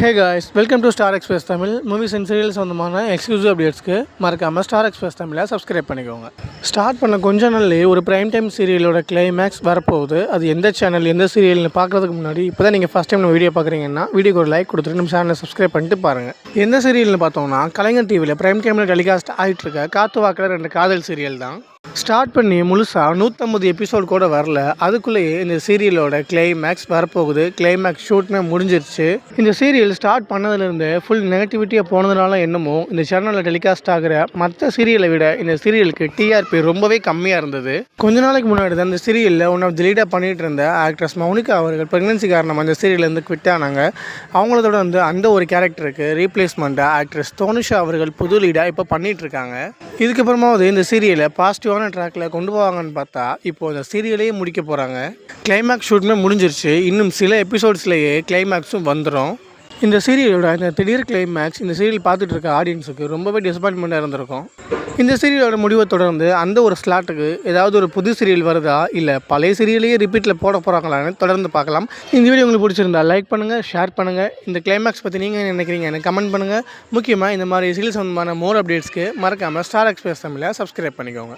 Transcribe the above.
Hey guys, welcome to star express Tamil. Movies and serials சொந்தமான exclusive அப்டேட்ஸ்க்கு மறக்காமல் star express தமிழை subscribe பண்ணிக்கோங்க. Start பண்ண கொஞ்ச நாள்லேயே ஒரு ப்ரைம் டைம் சீரியலோட கிளைமேக்ஸ் வரப்போகுது. அது எந்த சேனல் எந்த சீரியல்னு பார்க்குறதுக்கு முன்னாடி இப்போ தான் நீங்கள் ஃபஸ்ட் டைம் நம்ம வீடியோ பார்க்குறீங்கன்னா வீடியோக்கு ஒரு லைக் கொடுத்துட்டு நம்ம சேனலை சப்ஸ்கிரைப் பண்ணிட்டு பாருங்கள். எந்த சீரியல்னு பார்த்தோம்னா கலைஞர் டிவியில் ப்ரைம் டைமில் டெலிகாஸ்ட் ஆகிட்டு இருக்க காத்து வாக்கில் 2 காதல் சீரியல் தான். ஸ்டார்ட் பண்ணி முழுசாக 150 எபிசோட் கூட வரல, அதுக்குள்ளேயே இந்த சீரியலோட கிளைமேக்ஸ் வரப்போகுது. கிளைமேக்ஸ் ஷூட்மே முடிஞ்சிருச்சு. இந்த சீரியல் ஸ்டார்ட் பண்ணதுலேருந்து ஃபுல் நெகட்டிவிட்டியாக போனதுனால என்னமோ இந்த சேனலில் டெலிகாஸ்ட் ஆகிற மற்ற சீரியலை விட இந்த சீரியலுக்கு டிஆர்பி ரொம்பவே கம்மியாக இருந்தது. கொஞ்ச நாளைக்கு முன்னாடி தான் இந்த சீரியலில் ஒன் ஆஃப் தி லீடாக பண்ணிகிட்டு இருந்த ஆக்ட்ரஸ் மௌனிகா அவர்கள் ப்ரெக்னன்சி காரணமாக அந்த சீரியலேருந்து குவிட் ஆனாங்க. அவங்களோட வந்து அந்த ஒரு கேரக்டருக்கு ரீப்ளேஸ்மெண்ட்டாக ஆக்ட்ரஸ் தோனிஷா அவர்கள் புது லீடாக இப்போ பண்ணிகிட்ருக்காங்க. இதுக்கப்புறமாவது இந்த சீரியலை பாசிட்டிவான ட்ராக்கில் கொண்டு போவாங்கன்னு பார்த்தா இப்போது இந்த சீரியலையே முடிக்க போகிறாங்க. கிளைமேக்ஸ் ஷூட்டுமே முடிஞ்சிருச்சு. இன்னும் சில எபிசோட்ஸ்லேயே கிளைமேக்ஸும் வந்துடும். இந்த சீரியலோட இந்த திடீர் கிளைமேக்ஸ் இந்த சீரியல் பார்த்துட்டு இருக்க ஆடியன்ஸுக்கு ரொம்பவே டிசப்பாயின்மெண்ட்டாக இருந்திருக்கும். இந்த சீரியலோட முடிவை தொடர்ந்து அந்த ஒரு ஸ்லாட்டுக்கு ஏதாவது ஒரு புது சீரியல் வருதா இல்லை பழைய சீரியலையே ரிப்பீட்டில் போட போகிறாங்களான்னு தொடர்ந்து பார்க்கலாம். இந்த வீடியோ உங்களுக்கு பிடிச்சிருந்தா லைக் பண்ணுங்கள், ஷேர் பண்ணுங்கள். இந்த கிளைமேக்ஸ் பற்றி நீங்கள் என்ன நினைக்கிறீங்க எனக்கு கமெண்ட் பண்ணுங்கள். முக்கியமாக இந்த மாதிரி சீரியல் சம்பந்தமான மோர் அப்டேட்ஸ்க்கு மறக்காமல் ஸ்டார் எக்ஸ்பிரஸ் தமிழை சப்ஸ்கிரைப் பண்ணிக்கோங்க.